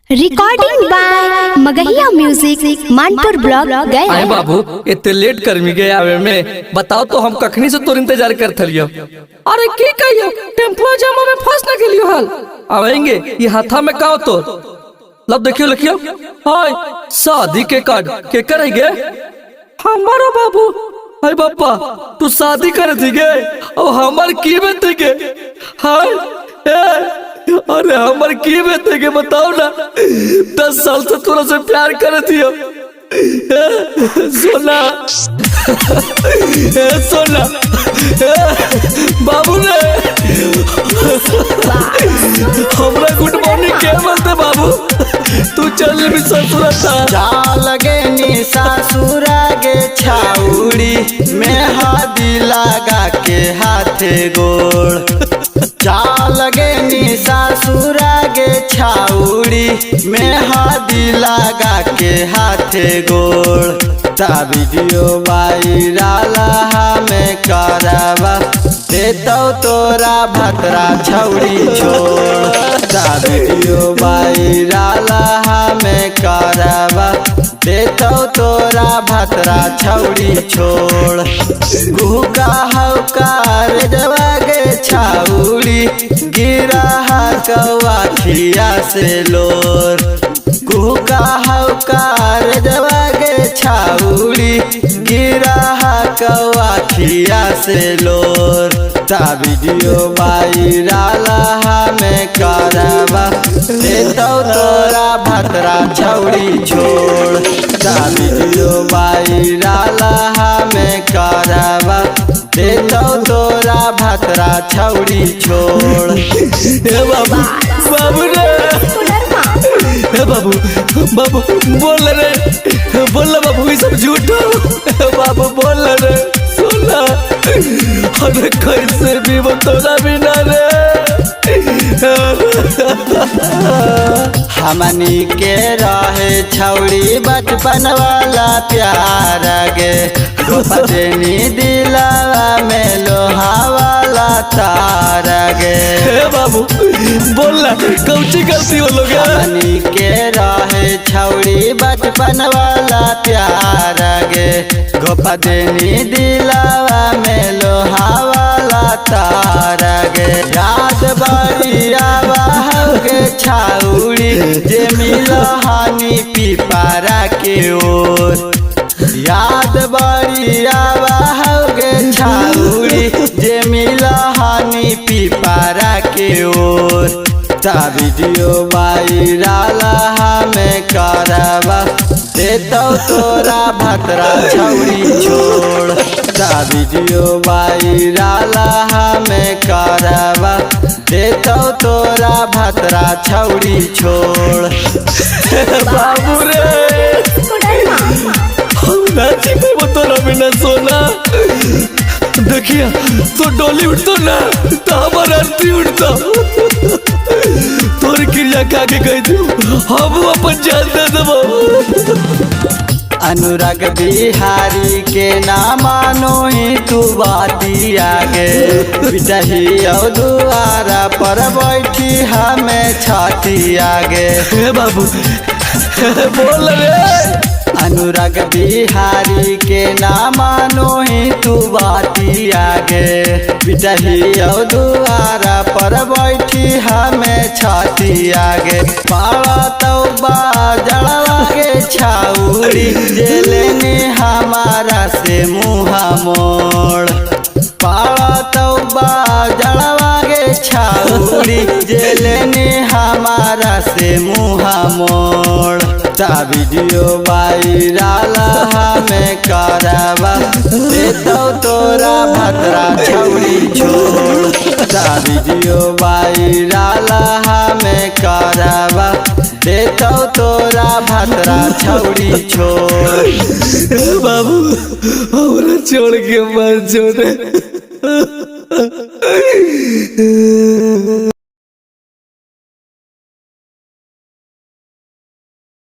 Recording by Magahiya music Manpur block गए। अरे बाबू इतने लेट कर मी गए आवे में बताओ तो हम कखनी से तोर इंतजार करत हलियो। अरे की कहियो टेम्पो जाम में फंस ना गेलियो हाल आवेंगे ये हाथा में का तो लब देखियो लिखियो हाय शादी के कार्ड के करेंगे हमारा बाबू। हाय बापा तू शादी करे थी गे और हमार की में थी गे हाय अरे हमार की बेटे के बताओ ना 10 साल से थोड़ा से प्यार करे थी सोना सोना बाबू ने हमरा गुड मॉर्निंग के बोलते बाबू तू चल भी ससुरा जा लगे नी सासुरा गे छाउड़ी में हादी लगा के हाथे गोड़ जा लगे नी सासुरा गे छाउड़ी में हादी लगा के हाथे गोड़ ता वीडियो वायरल हमें करवा देतो तोरा भतरा छौड़ी छोड़ ता वीडियो वायरल हमें करवा देतो तोरा भतरा छौड़ी छोड़ गुका हौकार जवागे छाउड़ी गिरा कौआ खिया से लोर गुका हौकार जवागे छाउड़ी गिरा कौआ खिया से लोर ता वीडियो वायरल हमें करवा देतो तोरा भतरा छौड़ी छोड़ ता वीडियो वायरल हमें करवा देतो तोरा भतरा छौड़ी छोड़। बाबू बाबू रे बाबू बाबू बोल रे बोल बाबू ये सब झूठो बाबू बोल रे सुना अरे कैसे भी बतौला बिना रे हमनी के रहे छौड़ी बचपन वाला प्यार गे देनी दिलावा में लोहा वाला तार गे बाबू बोल कौची गलती हो लोग हमनी के रहे छौड़ी बचपन वाला प्यार गे गोपा देनी दिलावा में लोहा वाला तार गे याद बढ़िया गे छौड़ी जे मिलो हानि पिपारा के ओर याद बढ़िया गे छौड़ी जे मिलो हानि पिपारा के ओर ता वीडियो वायरल हमें करवा देतो तोरा भतरा छौड़ी छोड़ ता वीडियो वायरल हमें करवा देतो तोरा भतरा छौड़ी छोड़। बाबू रे नाची पे बतौला बिना सोना देखिए तो डोली उठतो ना तो हमारा आरती उठतो तोर क्रिया काके कह दू हम अपन जान दे देबो। अनुराग बिहारी के ना मानो ही तू बाती आगे बिटही दुआरा पर बैठी हमें छाती आगे बाबू बोल रे अनुराग बिहारी के ना मानो ही तू बाती आगे बिटही दुआरा पर बैठी हमें छाती आगे पावा तो बाजड़वागे छाउड़ी जेलने हमारा से मुँह मोड़ पावा तो बाजड़वागे छाउड़ी जेलने हमारा से मुँह मोड़ ता वीडियो वायरल हमें करवा देतो तोरा भतरा छौड़ी छोड़ ता वीडियो वायरल हमें करवा देतो तोरा भतरा छौड़ी छोड़। बाबू हमरा छोड़ के मत छोड़।